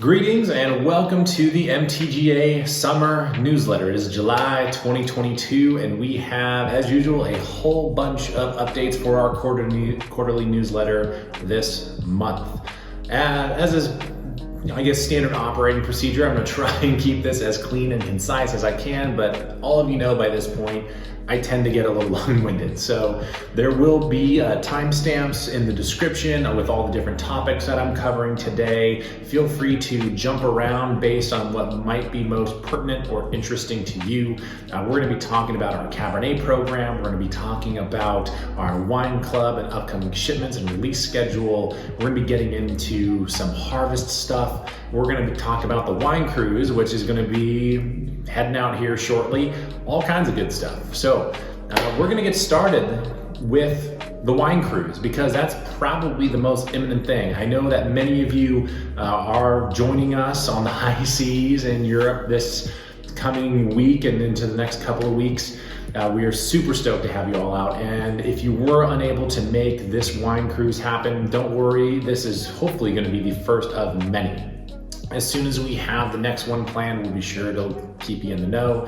Greetings and welcome to the MTGA Summer Newsletter. It is July 2022 and we have, as usual, a whole bunch of updates for our quarterly newsletter this month. As is, I guess, standard operating procedure, I'm going to try and keep this as clean and concise as I can, but all of you know by this point, I tend to get a little long-winded. So there will be timestamps in the description with all the different topics that I'm covering today. Feel free to jump around based on what might be most pertinent or interesting to you. We're going to be talking about our Cabernet program. We're going to be talking about our wine club and upcoming shipments and release schedule. We're going to be getting into some harvest stuff. We're going to be talking about the wine cruise, which is going to be heading out here shortly. All kinds of good stuff. So we're going to get started with the wine cruise because that's probably the most imminent thing. I know that many of you are joining us on the high seas in Europe this coming week and into the next couple of weeks. We are super stoked to have you all out. And if you were unable to make this wine cruise happen, don't worry. This is hopefully going to be the first of many. As soon as we have the next one planned, we'll be sure to keep you in the know.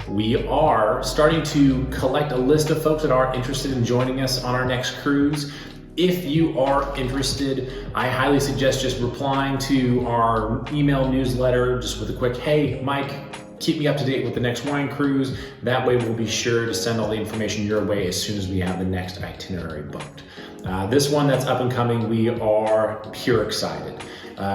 We are starting to collect a list of folks that are interested in joining us on our next cruise. If you are interested, I highly suggest just replying to our email newsletter just with a quick, hey, Mike, keep me up to date with the next wine cruise. That way we'll be sure to send all the information your way as soon as we have the next itinerary booked. This one that's up and coming, we are pure excited.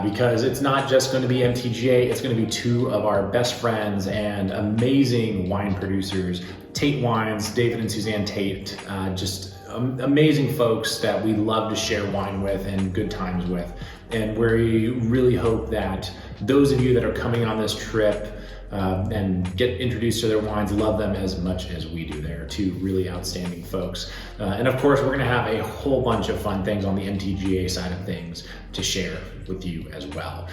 Because it's not just going to be MTGA, it's going to be two of our best friends and amazing wine producers, Tate Wines, David and Suzanne Tate, just amazing folks that we love to share wine with and good times with. And we really hope that those of you that are coming on this trip and get introduced to their wines, love them as much as we do. They're two really outstanding folks. And of course, we're going to have a whole bunch of fun things on the MTGA side of things to share with you as well.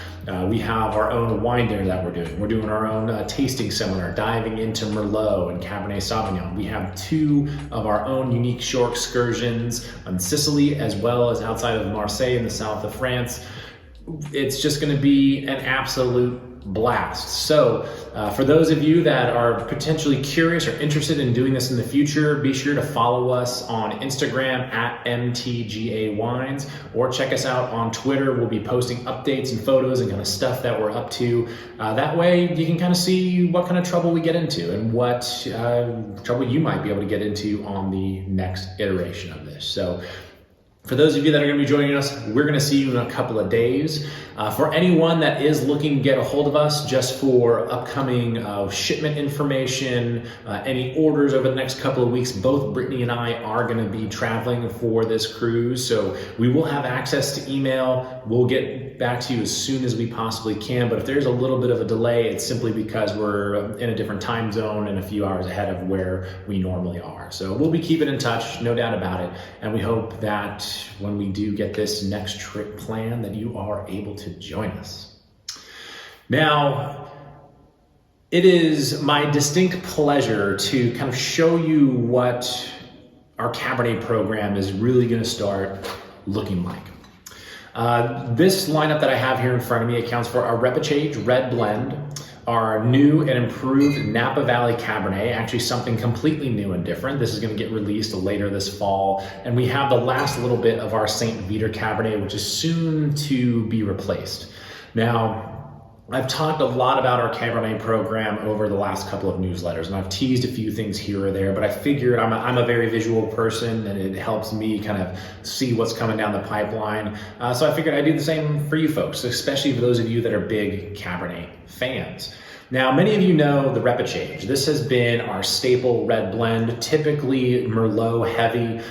We have our own wine dinner that we're doing. We're doing our own tasting seminar, diving into Merlot and Cabernet Sauvignon. We have two of our own unique shore excursions on Sicily, as well as outside of Marseille in the south of France. It's just going to be an absolute blast. So for those of you that are potentially curious or interested in doing this in the future, be sure to follow us on Instagram at MTGA Wines or check us out on Twitter. We'll be posting updates and photos and kind of stuff that we're up to. That way you can kind of see what kind of trouble we get into and what trouble you might be able to get into on the next iteration of this. So for those of you that are going to be joining us, we're going to see you in a couple of days. For anyone that is looking to get a hold of us just for upcoming shipment information, any orders over the next couple of weeks, both Brittany and I are going to be traveling for this cruise. So we will have access to email. We'll get back to you as soon as we possibly can. But if there's a little bit of a delay, it's simply because we're in a different time zone and a few hours ahead of where we normally are. So we'll be keeping in touch, no doubt about it. And we hope that when we do get this next trip planned, that you are able to join us. Now, it is my distinct pleasure to kind of show you what our Cabernet program is really going to start looking like. This lineup that I have here in front of me accounts for our Repechage Red Blend, our new and improved Napa Valley Cabernet, actually something completely new and different. This is going to get released later this fall. And we have the last little bit of our St. Viateur Cabernet, which is soon to be replaced. Now, I've talked a lot about our Cabernet program over the last couple of newsletters, and I've teased a few things here or there, but I figured I'm a very visual person, and it helps me kind of see what's coming down the pipeline. So I figured I'd do the same for you folks, especially for those of you that are big Cabernet fans. Now, many of you know the Repechage. This has been our staple red blend, typically Merlot heavy,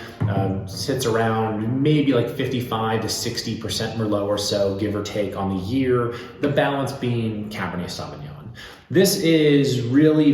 sits around maybe like 55 to 60% Merlot or so, give or take on the year, the balance being Cabernet Sauvignon. This is really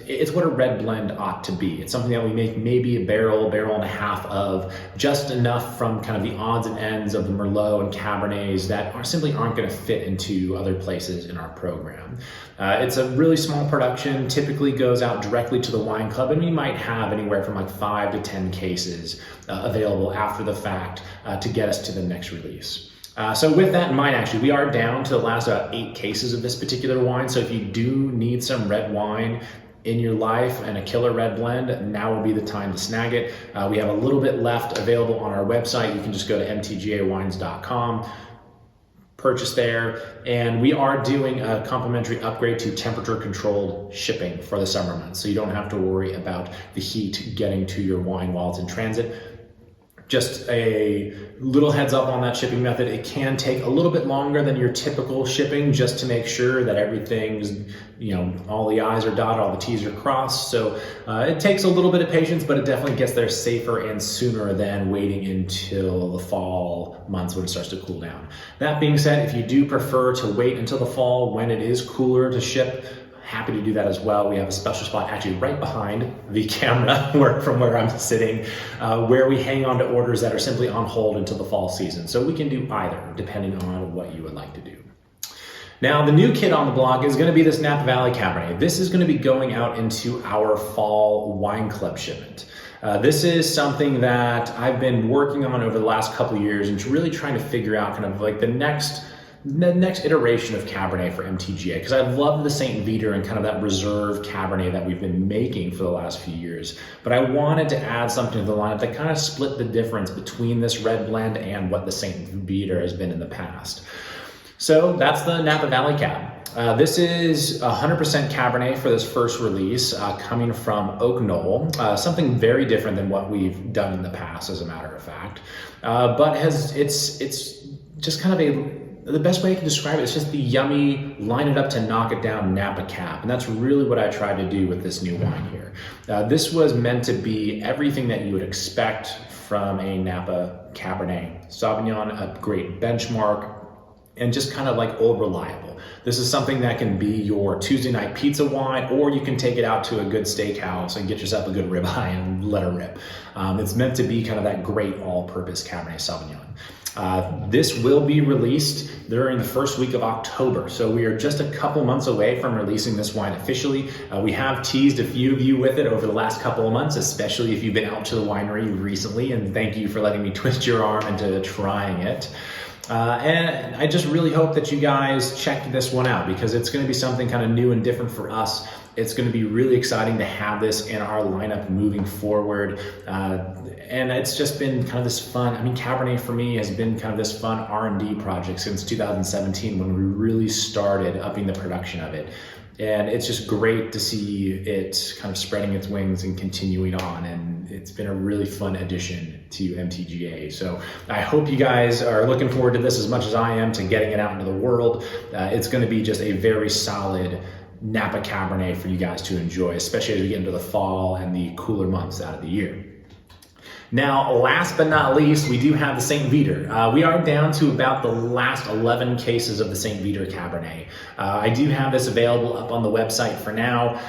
it's what a red blend ought to be. It's something that we make maybe a barrel and a half of, just enough from kind of the odds and ends of the Merlot and Cabernets that simply aren't going to fit into other places in our program. It's a really small production, typically goes out directly to the wine club, and we might have anywhere from like 5 to 10 cases available after the fact to get us to the next release. So with that in mind, actually, we are down to the last 8 cases of this particular wine. So if you do need some red wine in your life and a killer red blend, now will be the time to snag it. We have a little bit left available on our website. You can just go to mtgawines.com, purchase there, and we are doing a complimentary upgrade to temperature controlled shipping for the summer months, so you don't have to worry about the heat getting to your wine while it's in transit. Just a little heads up on that shipping method. It can take a little bit longer than your typical shipping, just to make sure that everything's, all the I's are dotted, all the T's are crossed. So it takes a little bit of patience, but it definitely gets there safer and sooner than waiting until the fall months when it starts to cool down. That being said, if you do prefer to wait until the fall when it is cooler to ship, happy to do that as well. We have a special spot actually right behind the camera from where I'm sitting, where we hang on to orders that are simply on hold until the fall season. So we can do either, depending on what you would like to do. Now, the new kid on the block is going to be this Napa Valley Cabernet. This is going to be going out into our fall wine club shipment. This is something that I've been working on over the last couple of years and really trying to figure out kind of like the next iteration of Cabernet for MTGA, because I love the St. Viateur and kind of that reserve Cabernet that we've been making for the last few years. But I wanted to add something to the lineup that kind of split the difference between this red blend and what the St. Viateur has been in the past. So that's the Napa Valley Cab. This is 100% Cabernet for this first release, coming from Oak Knoll, something very different than what we've done in the past, as a matter of fact. But it's just kind of the best way I can describe it is just the yummy, line it up to knock it down Napa Cab. And that's really what I tried to do with this new wine here. This was meant to be everything that you would expect from a Napa Cabernet Sauvignon, a great benchmark, and just kind of like old reliable. This is something that can be your Tuesday night pizza wine, or you can take it out to a good steakhouse and get yourself a good ribeye and let her rip. It's meant to be kind of that great all-purpose Cabernet Sauvignon. This will be released during the first week of October, so we are just a couple months away from releasing this wine officially. We have teased a few of you with it over the last couple of months, especially if you've been out to the winery recently, and thank you for letting me twist your arm into trying it. And I just really hope that you guys check this one out, because it's going to be something kind of new and different for us. It's going to be really exciting to have this in our lineup moving forward. And it's just been kind of this fun, Cabernet for me has been kind of this fun R&D project since 2017, when we really started upping the production of it. And it's just great to see it kind of spreading its wings and continuing on. And it's been a really fun addition to MTGA. So I hope you guys are looking forward to this as much as I am to getting it out into the world. It's going to be just a very solid Napa Cabernet for you guys to enjoy, especially as we get into the fall and the cooler months out of the year. Now, last but not least, we do have the St. Viateur. We are down to about the last 11 cases of the St. Viateur Cabernet. I do have this available up on the website for now,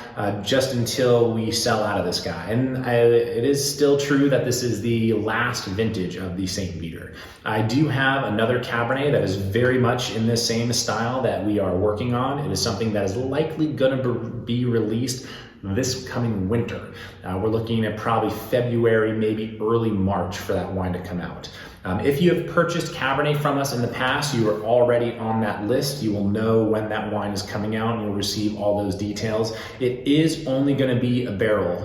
just until we sell out of this guy. And it is still true that this is the last vintage of the St. Viateur. I do have another Cabernet that is very much in this same style that we are working on. It is something that is likely going to be released this coming winter. We're looking at probably February, maybe early March for that wine to come out. If you have purchased Cabernet from us in the past, you are already on that list. You will know when that wine is coming out and you'll receive all those details. It is only going to be a barrel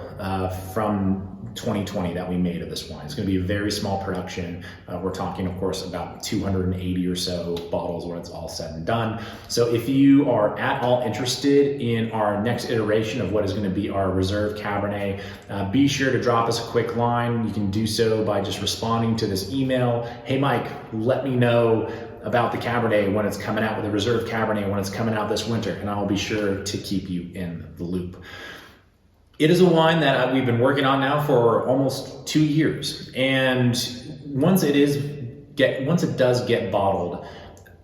from 2020 that we made of this wine. It's going to be a very small production. We're talking, of course, about 280 or so bottles when it's all said and done. So if you are at all interested in our next iteration of what is going to be our reserve Cabernet, be sure to drop us a quick line. You can do so by just responding to this email. Hey, Mike, let me know about the Cabernet when it's coming out, with the reserve Cabernet when it's coming out this winter, and I'll be sure to keep you in the loop. It is a wine that we've been working on now for almost 2 years, and once it does get bottled,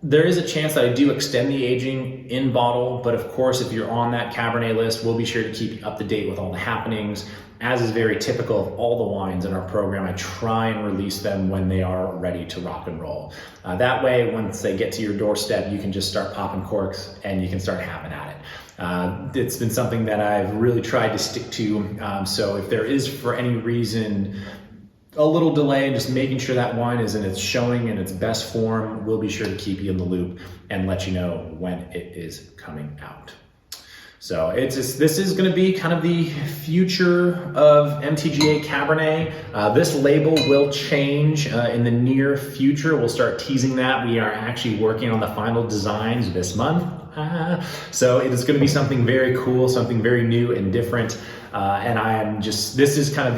there is a chance that I do extend the aging in bottle. But of course, if you're on that Cabernet list, we'll be sure to keep you up to date with all the happenings. As is very typical of all the wines in our program, I try and release them when they are ready to rock and roll. That way, once they get to your doorstep, you can just start popping corks and you can start having at it. It's been something that I've really tried to stick to. So if there is, for any reason, a little delay, just making sure that wine is in its showing in its best form. We'll be sure to keep you in the loop and let you know when it is coming out. So this is going to be kind of the future of MTGA Cabernet. This label will change in the near future. We'll start teasing that. We are actually working on the final designs this month. So it is going to be something very cool, something very new and different. And I am just, this is kind of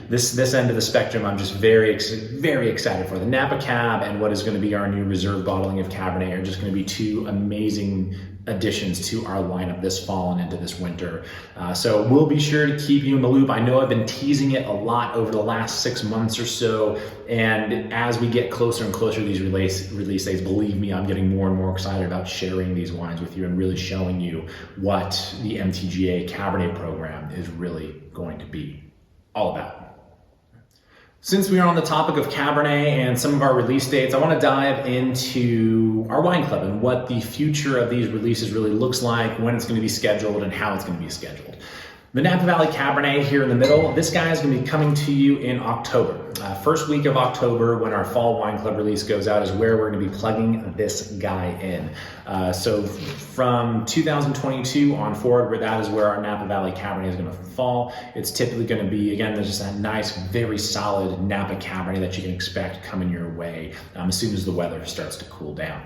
this end of the spectrum. I'm just very excited for the Napa Cab, and what is going to be our new reserve bottling of Cabernet are just going to be two amazing additions to our lineup this fall and into this winter. So we'll be sure to keep you in the loop. I know I've been teasing it a lot over the last 6 months or so, and as we get closer and closer to these release dates, believe me, I'm getting more and more excited about sharing these wines with you and really showing you what the MTGA Cabernet program is really going to be all about. Since we are on the topic of Cabernet and some of our release dates, I want to dive into our wine club and what the future of these releases really looks like, when it's going to be scheduled, and how it's going to be scheduled. The Napa Valley Cabernet here in the middle, this guy is going to be coming to you in October. First week of October, when our fall wine club release goes out, is where we're going to be plugging this guy in. So from 2022 on forward, where that is where our Napa Valley Cabernet is going to fall. It's typically going to be, again, there's just that nice, very solid Napa Cabernet that you can expect coming your way as soon as the weather starts to cool down.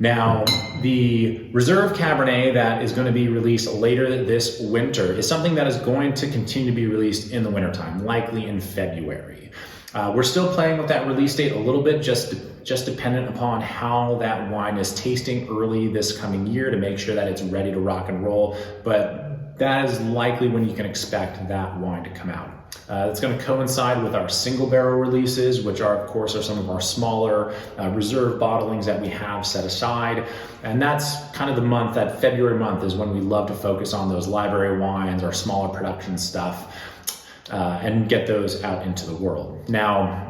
Now, the Reserve Cabernet that is going to be released later this winter is something that is going to continue to be released in the wintertime, likely in February. We're still playing with that release date a little bit, just dependent upon how that wine is tasting early this coming year to make sure that it's ready to rock and roll. But that is likely when you can expect that wine to come out. It's going to coincide with our single barrel releases, which are, of course, are some of our smaller reserve bottlings that we have set aside. And that's kind of the month, that February month is when we love to focus on those library wines, our smaller production stuff, and get those out into the world. Now,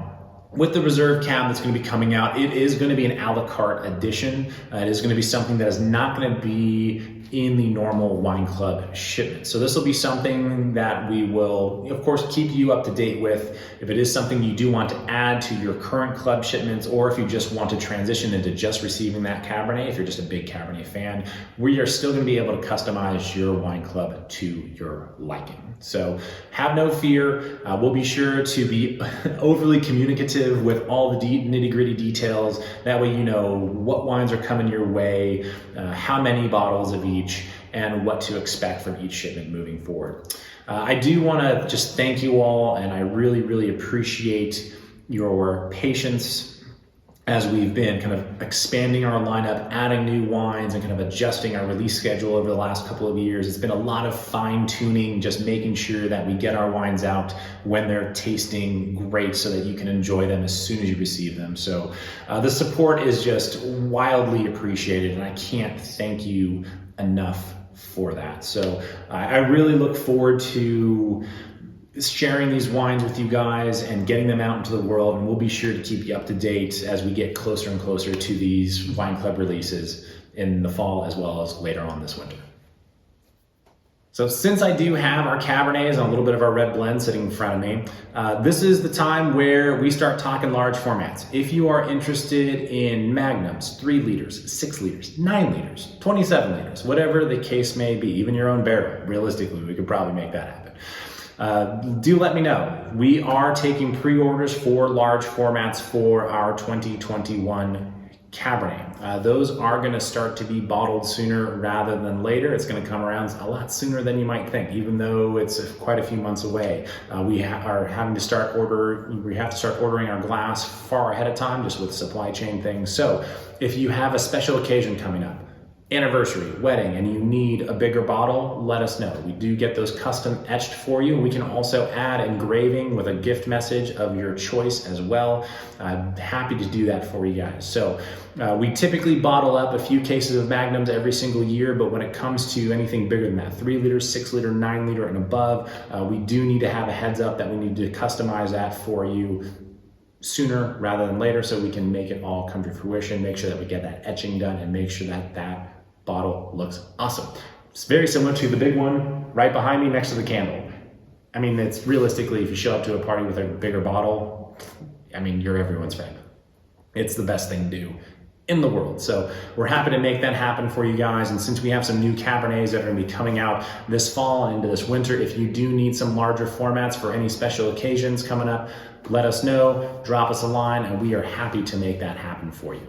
with the Reserve Cab that's going to be coming out, it is going to be an a la carte edition. It is going to be something that is not going to be in the normal wine club shipment. So this will be something that we will, of course, keep you up to date with. If it is something you do want to add to your current club shipments, or if you just want to transition into just receiving that Cabernet, if you're just a big Cabernet fan, we are still going to be able to customize your wine club to your liking. So have no fear. We'll be sure to be overly communicative with all the nitty-gritty details. That way you know what wines are coming your way, how many bottles of each, and what to expect from each shipment moving forward. I do want to just thank you all, and I really appreciate your patience as we've been kind of expanding our lineup, adding new wines, and kind of adjusting our release schedule over the last couple of years. It's been a lot of fine tuning, just making sure that we get our wines out when they're tasting great so that you can enjoy them as soon as you receive them. So the support is just wildly appreciated, and I can't thank you enough for that. So I really look forward to sharing these wines with you guys and getting them out into the world, and we'll be sure to keep you up to date as we get closer and closer to these wine club releases in the fall as well as later on this winter. So since I do have our Cabernets and a little bit of our red blend sitting in front of me, this is the time where we start talking large formats. If you are interested in magnums, 3 liters, 6 liters, 9 liters, 27 liters, whatever the case may be, even your own barrel, realistically, we could probably make that happen. Do let me know. We are taking pre-orders for large formats for our 2021 Cabernet. Those are going to start to be bottled sooner rather than later. It's going to come around a lot sooner than you might think, even though it's quite a few months away. We have to start ordering our glass far ahead of time, just with supply chain things. So if you have a special occasion coming up, anniversary, wedding, and you need a bigger bottle, let us know. We do get those custom etched for you. We can also add engraving with a gift message of your choice as well. I'm happy to do that for you guys. So we typically bottle up a few cases of magnums every single year, but when it comes to anything bigger than that, 3 liter, 6 liter, 9 liter and above, we do need to have a heads up that we need to customize that for you sooner rather than later, so we can make it all come to fruition, make sure that we get that etching done, and make sure that that bottle looks awesome. It's very similar to the big one right behind me next to the candle. I mean, it's realistically, if you show up to a party with a bigger bottle, I mean, you're everyone's friend. It's the best thing to do in the world. So we're happy to make that happen for you guys. And since we have some new Cabernets that are gonna be coming out this fall and into this winter, if you do need some larger formats for any special occasions coming up, let us know, drop us a line, and we are happy to make that happen for you.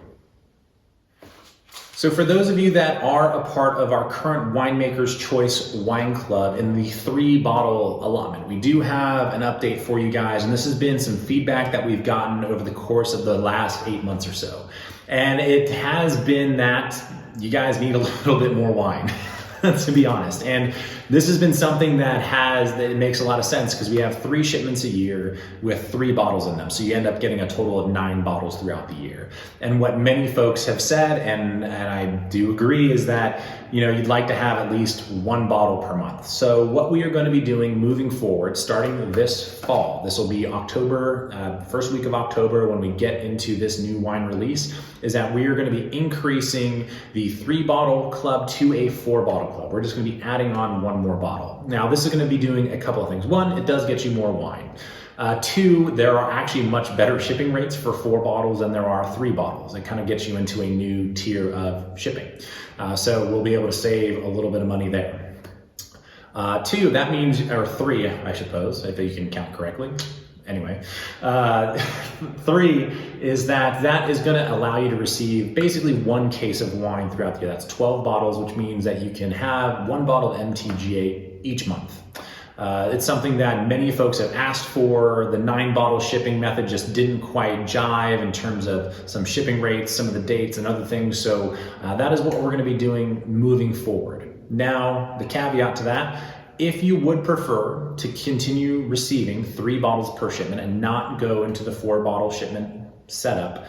So for those of you that are a part of our current Winemaker's Choice Wine Club in the 3-bottle allotment, we do have an update for you guys, and this has been some feedback that we've gotten over the course of the last 8 months or so. And it has been that you guys need a little bit more wine, to be honest. And this has been something that it makes a lot of sense because we have 3 shipments a year with 3 bottles in them. So you end up getting a total of 9 bottles throughout the year. And what many folks have said, and I do agree, is that you'd like to have at least 1 bottle per month. So what we are going to be doing moving forward, starting this fall, this will be October, first week of October when we get into this new wine release, is that we are going to be increasing the 3-bottle club to a 4-bottle club. We're just going to be adding on 1 more bottle. Now, this is going to be doing a couple of things. 1, it does get you more wine. 2, there are actually much better shipping rates for 4 bottles than there are 3 bottles. It kind of gets you into a new tier of shipping. So we'll be able to save a little bit of money there. 2, that means, or 3, I suppose, if you can count correctly. Anyway, 3 is that is going to allow you to receive basically 1 case of wine throughout the year. That's 12 bottles, which means that you can have 1 bottle of MTGA each month. It's something that many folks have asked for. The 9-bottle shipping method just didn't quite jive in terms of some shipping rates, some of the dates and other things. So that is what we're going to be doing moving forward. Now, the caveat to that, if you would prefer to continue receiving 3 bottles per shipment and not go into the 4-bottle shipment setup,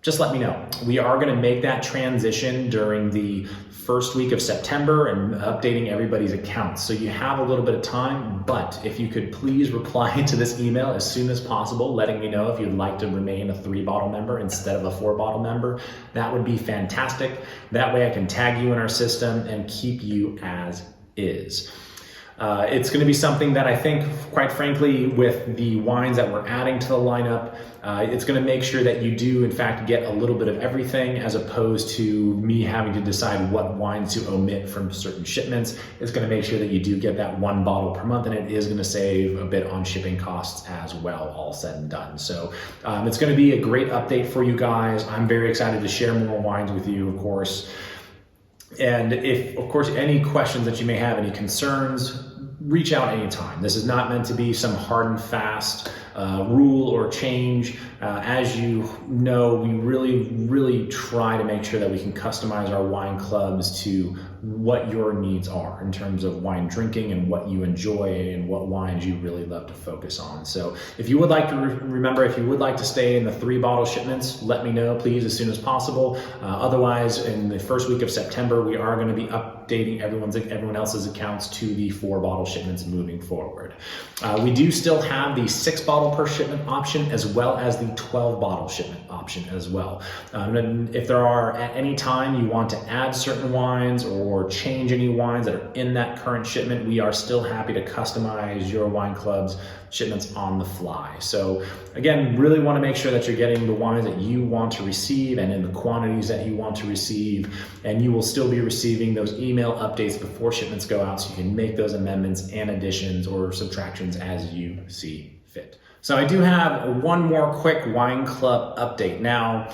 just let me know. We are going to make that transition during the first week of September and updating everybody's accounts. So you have a little bit of time, but if you could please reply to this email as soon as possible, letting me know if you'd like to remain a 3-bottle member instead of a 4-bottle member, that would be fantastic. That way I can tag you in our system and keep you as is. It's going to be something that I think, quite frankly, with the wines that we're adding to the lineup, it's going to make sure that you do, in fact, get a little bit of everything, as opposed to me having to decide what wines to omit from certain shipments. It's going to make sure that you do get that 1 bottle per month, and it is going to save a bit on shipping costs as well, all said and done. So it's going to be a great update for you guys. I'm very excited to share more wines with you, of course. And if, of course, any questions that you may have, any concerns, reach out anytime. This is not meant to be some hard and fast rule or change. As you know, we really try to make sure that we can customize our wine clubs to what your needs are in terms of wine drinking and what you enjoy and what wines you really love to focus on. So if you would like to remember, if you would like to stay in the 3-bottle shipments, let me know, please, as soon as possible. Otherwise, in the first week of September, we are going to be updating everyone else's accounts to the 4-bottle shipments moving forward. We do still have the 6-bottle per shipment option, as well as the 12-bottle shipment option as well. And if there are, at any time, you want to add certain wines or change any wines that are in that current shipment, we are still happy to customize your wine club's shipments on the fly. So again, really want to make sure that you're getting the wines that you want to receive and in the quantities that you want to receive, and you will still be receiving those email updates before shipments go out, so you can make those amendments and additions or subtractions as you see fit. So I do have one more quick wine club update. Now,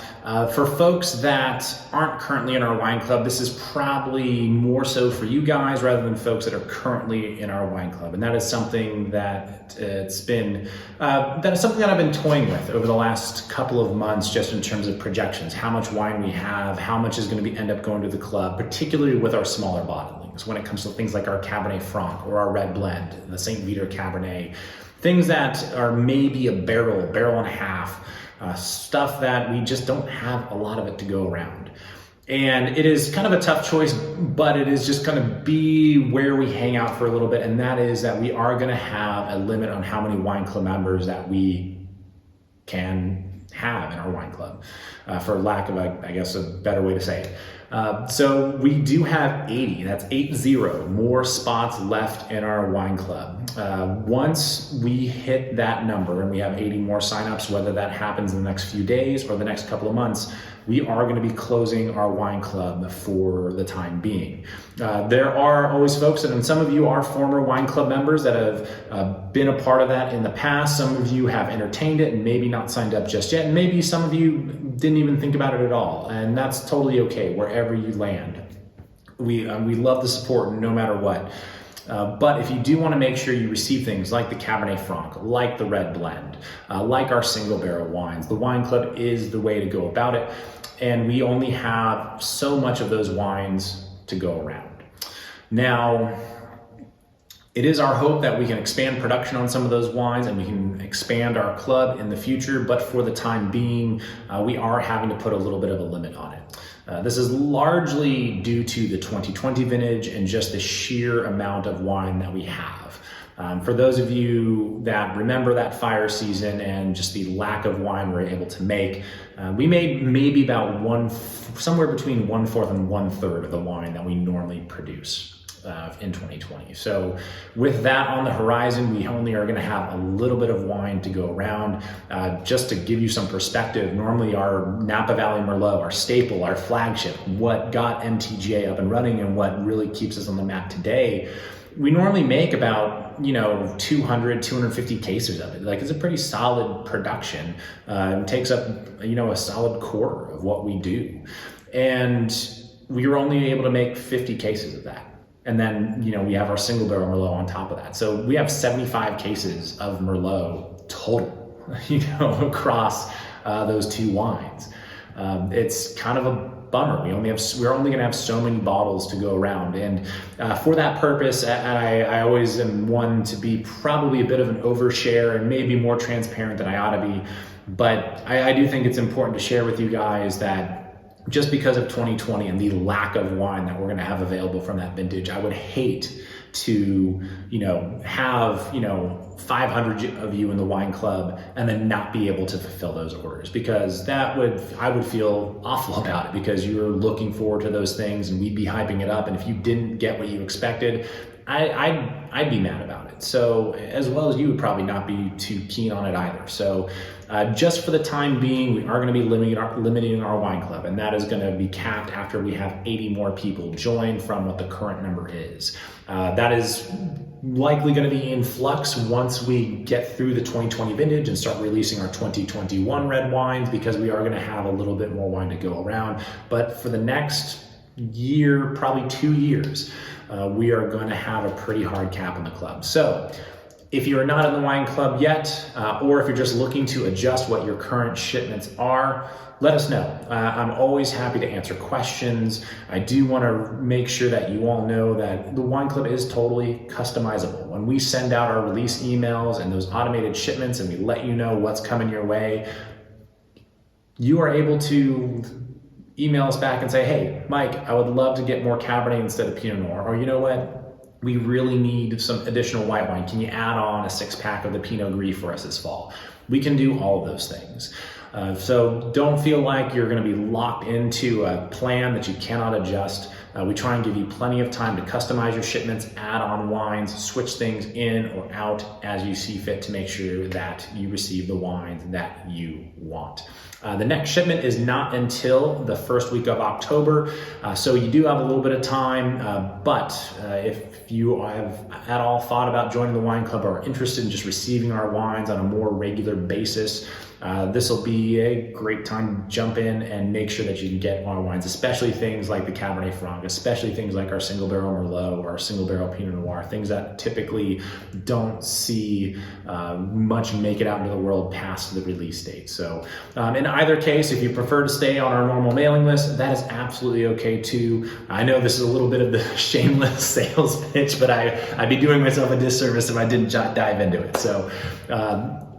for folks that aren't currently in our wine club, this is probably more so for you guys rather than folks that are currently in our wine club. And that is something that I've been toying with over the last couple of months, just in terms of projections, how much wine we have, how much is going to end up going to the club, particularly with our smaller bottlings when it comes to things like our Cabernet Franc or our red blend, the St. Viateur Cabernet. Things that are maybe a barrel and a half, stuff that we just don't have a lot of it to go around. And it is kind of a tough choice, but it is just going to be where we hang out for a little bit. And that is that we are going to have a limit on how many wine club members that we can have in our wine club, for lack of, I guess, a better way to say it. So we do have 80, that's 80 more spots left in our wine club. Once we hit that number and we have 80 more signups, whether that happens in the next few days or the next couple of months, we are going to be closing our wine club for the time being. There are always folks, and some of you are former wine club members that have been a part of that in the past. Some of you have entertained it and maybe not signed up just yet. And maybe some of you didn't even think about it at all. And that's totally okay, wherever you land. We love the support no matter what. But if you do want to make sure you receive things like the Cabernet Franc, like the red blend, like our single barrel wines, the wine club is the way to go about it. And we only have so much of those wines to go around. Now, it is our hope that we can expand production on some of those wines and we can expand our club in the future, but for the time being, we are having to put a little bit of a limit on it. This is largely due to the 2020 vintage and just the sheer amount of wine that we have. For those of you that remember that fire season and just the lack of wine we're able to make, we made maybe about somewhere between 1/4 and 1/3 of the wine that we normally produce in 2020. So with that on the horizon, we only are going to have a little bit of wine to go around. Just to give you some perspective, normally our Napa Valley Merlot, our staple, our flagship, what got MTGA up and running and what really keeps us on the map today, we normally make about 200, 250 cases of it. Like, it's a pretty solid production. It takes up a solid quarter of what we do, and we were only able to make 50 cases of that. And then, we have our single barrel Merlot on top of that. So we have 75 cases of Merlot total, across those two wines. It's kind of a bummer. We're only going to have so many bottles to go around. And for that purpose, I always am one to be probably a bit of an overshare and maybe more transparent than I ought to be. But I do think it's important to share with you guys that just because of 2020 and the lack of wine that we're going to have available from that vintage, I would hate to, have, 500 of you in the wine club and then not be able to fulfill those orders, because I would feel awful about it, because you're looking forward to those things and we'd be hyping it up. And if you didn't get what you expected, I'd be mad about it. So, as well as you would probably not be too keen on it either. So just for the time being, we are going to be limiting our wine club, and that is going to be capped after we have 80 more people join from what the current number is. That is likely going to be in flux once we get through the 2020 vintage and start releasing our 2021 red wines, because we are going to have a little bit more wine to go around. But for the next year, probably 2 years, we are going to have a pretty hard cap in the club. So if you're not in the wine club yet, or if you're just looking to adjust what your current shipments are, let us know. I'm always happy to answer questions. I do want to make sure that you all know that the wine club is totally customizable. When we send out our release emails and those automated shipments and we let you know what's coming your way, you are able to email us back and say, hey, Mike, I would love to get more Cabernet instead of Pinot Noir. Or you know what? We really need some additional white wine. Can you add on a 6-pack of the Pinot Gris for us this fall? We can do all of those things. So don't feel like you're going to be locked into a plan that you cannot adjust. We try and give you plenty of time to customize your shipments, add on wines, switch things in or out as you see fit to make sure that you receive the wines that you want. The next shipment is not until the first week of October, so you do have a little bit of time, but if you have at all thought about joining the wine club or are interested in just receiving our wines on a more regular basis, this will be a great time to jump in and make sure that you can get our wines, especially things like the Cabernet Franc, especially things like our single barrel Merlot or our single barrel Pinot Noir, things that typically don't see much make it out into the world past the release date. So in either case, if you prefer to stay on our normal mailing list, that is absolutely okay too. I know this is a little bit of the shameless sales pitch, but I'd be doing myself a disservice if I didn't dive into it. So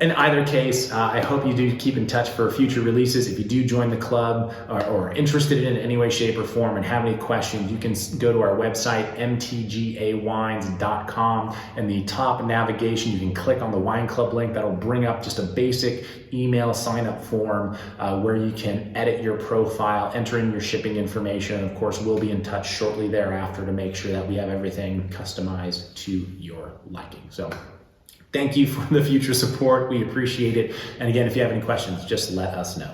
In either case, I hope you do keep in touch for future releases. If you do join the club or interested in any way, shape, or form and have any questions, you can go to our website, mtgawines.com. In the top navigation, you can click on the wine club link. That'll bring up just a basic email sign-up form where you can edit your profile, enter in your shipping information. And of course, we'll be in touch shortly thereafter to make sure that we have everything customized to your liking. So thank you for the future support. We appreciate it. And again, if you have any questions, just let us know.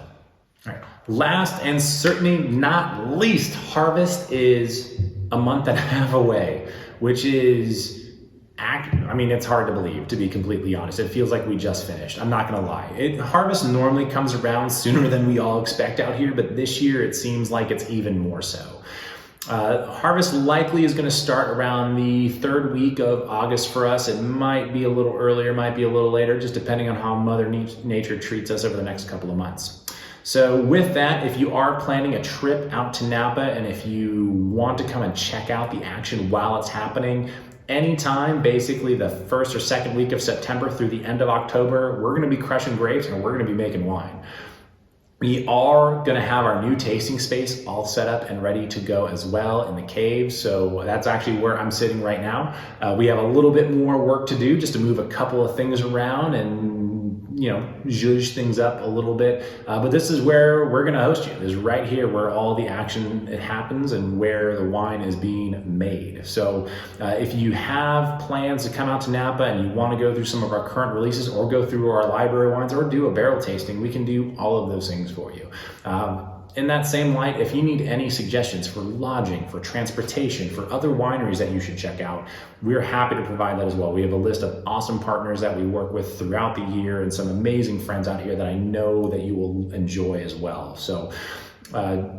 All right. Last and certainly not least, harvest is a month and a half away, which is, I mean, it's hard to believe, to be completely honest. It feels like we just finished. I'm not gonna lie. Harvest normally comes around sooner than we all expect out here, but this year it seems like it's even more so. Harvest likely is going to start around the third week of August for us. It might be a little earlier, might be a little later, just depending on how Mother Nature treats us over the next couple of months. So with that, if you are planning a trip out to Napa and if you want to come and check out the action while it's happening, anytime, basically the first or second week of September through the end of October, we're going to be crushing grapes and we're going to be making wine. We are going to have our new tasting space all set up and ready to go as well in the cave. So that's actually where I'm sitting right now. We have a little bit more work to do just to move a couple of things around and, zhuzh things up a little bit. But this is where we're going to host you, is right here where all the action happens and where the wine is being made. So if you have plans to come out to Napa and you want to go through some of our current releases or go through our library wines or do a barrel tasting, we can do all of those things for you. In that same light, if you need any suggestions for lodging, for transportation, for other wineries that you should check out, we're happy to provide that as well. We have a list of awesome partners that we work with throughout the year and some amazing friends out here that I know that you will enjoy as well. So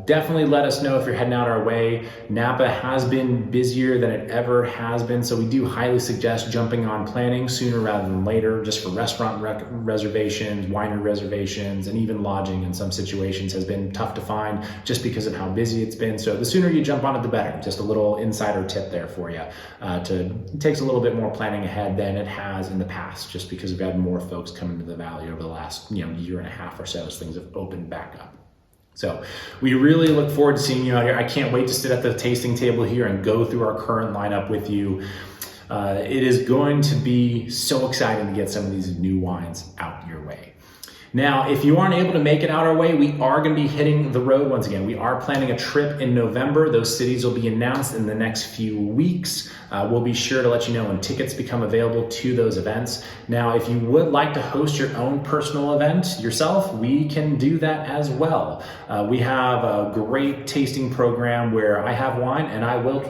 definitely let us know if you're heading out our way. Napa has been busier than it ever has been, so we do highly suggest jumping on planning sooner rather than later, just for restaurant reservations, winery reservations, and even lodging in some situations has been tough to find just because of how busy it's been. So the sooner you jump on it, the better. Just a little insider tip there for you. It takes a little bit more planning ahead than it has in the past, just because we've had more folks come into the valley over the last year and a half or so as things have opened back up. So we really look forward to seeing you out here. I can't wait to sit at the tasting table here and go through our current lineup with you. It is going to be so exciting to get some of these new wines out your way. Now, if you aren't able to make it out our way, we are going to be hitting the road once again. We are planning a trip in November. Those cities will be announced in the next few weeks. We'll be sure to let you know when tickets become available to those events. Now, if you would like to host your own personal event yourself, we can do that as well. We have a great tasting program where I have wine and I will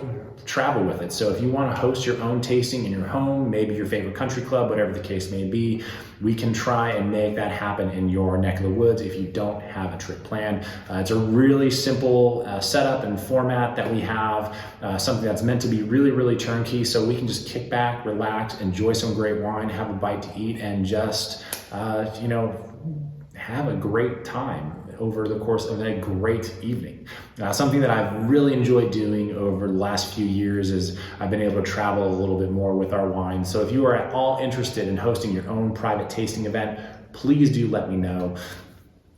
travel with it. So if you want to host your own tasting in your home, maybe your favorite country club, whatever the case may be, we can try and make that happen in your neck of the woods if you don't have a trip planned. It's a really simple setup and format that we have, something that's meant to be really, really turnkey, so we can just kick back, relax, enjoy some great wine, have a bite to eat, and just, have a great time over the course of a great evening. Something that I've really enjoyed doing over the last few years is I've been able to travel a little bit more with our wine. So if you are at all interested in hosting your own private tasting event, please do let me know,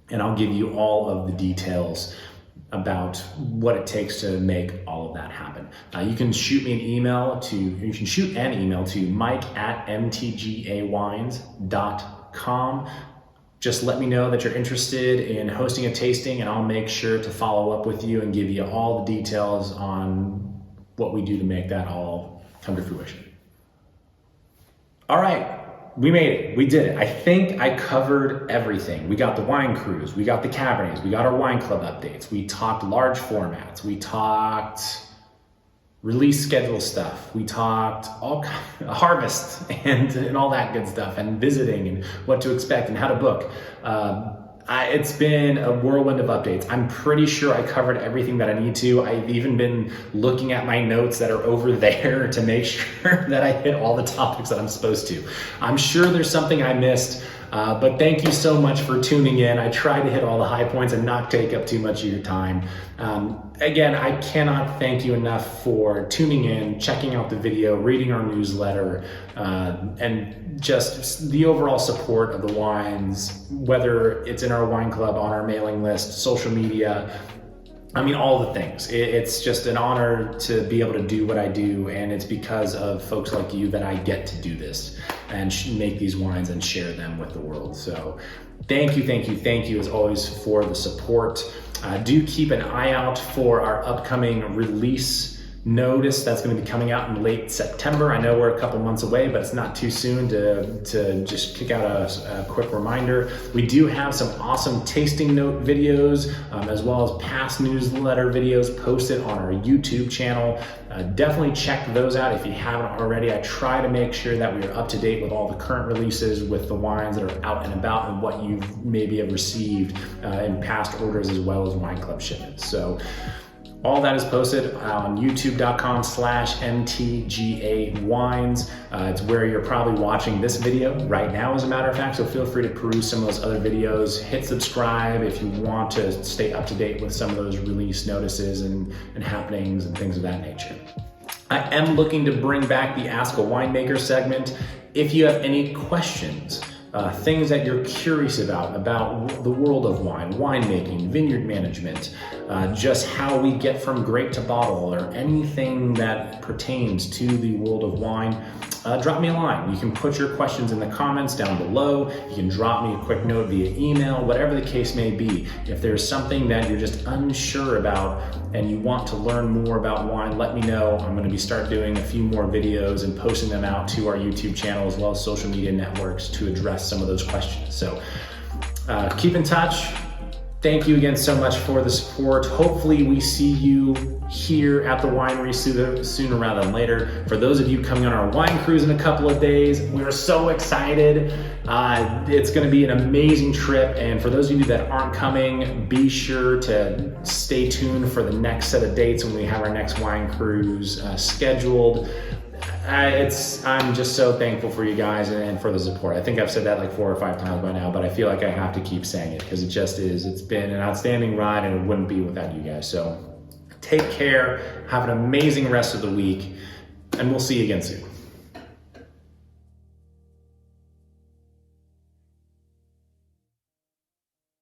and I'll give you all of the details about what it takes to make all of that happen. You can shoot an email to mike@mtgawines.com. Just let me know that you're interested in hosting a tasting, and I'll make sure to follow up with you and give you all the details on what we do to make that all come to fruition. All right, we made it. We did it. I think I covered everything. We got the wine cruise, we got the Cabernets, we got our wine club updates, we talked large formats, we talked release schedule stuff, we talked all kinds of harvest and all that good stuff, and visiting and what to expect and how to book. It's been a whirlwind of updates. I'm pretty sure I covered everything that I need to. I've even been looking at my notes that are over there to make sure that I hit all the topics that I'm supposed to. I'm sure there's something I missed. But thank you so much for tuning in. I try to hit all the high points and not take up too much of your time. Again, I cannot thank you enough for tuning in, checking out the video, reading our newsletter, and just the overall support of the wines, whether it's in our wine club, on our mailing list, social media. I mean, all the things. It's just an honor to be able to do what I do, and it's because of folks like you that I get to do this and make these wines and share them with the world. So thank you as always for the support. Do keep an eye out for our upcoming release notice that's going to be coming out in late September. I know we're a couple months away, but it's not too soon to just kick out a quick reminder. We do have some awesome tasting note videos, as well as past newsletter videos posted on our YouTube channel. Definitely check those out if you haven't already. I try to make sure that we are up to date with all the current releases, with the wines that are out and about, and what you maybe have received in past orders, as well as wine club shipments. So all that is posted on youtube.com/MTGA Wines. It's where you're probably watching this video right now, as a matter of fact, so feel free to peruse some of those other videos. Hit subscribe if you want to stay up to date with some of those release notices and happenings and things of that nature. I am looking to bring back the Ask a Winemaker segment. If you have any questions, things that you're curious about the world of wine, winemaking, vineyard management, just how we get from grape to bottle, or anything that pertains to the world of wine, drop me a line. You can put your questions in the comments down below. You can drop me a quick note via email, whatever the case may be. If there's something that you're just unsure about and you want to learn more about wine, let me know. I'm going to start doing a few more videos and posting them out to our YouTube channel, as well as social media networks, to address some of those questions. So keep in touch. Thank you again so much for the support. Hopefully we see you here at the winery sooner rather than later. For those of you coming on our wine cruise in a couple of days, we're so excited. It's gonna be an amazing trip. And for those of you that aren't coming, be sure to stay tuned for the next set of dates when we have our next wine cruise scheduled. I'm just so thankful for you guys and for the support. I think I've said that like 4 or 5 times by now, but I feel like I have to keep saying it because it just is. It's been an outstanding ride, and it wouldn't be without you guys. So take care, have an amazing rest of the week, and we'll see you again soon.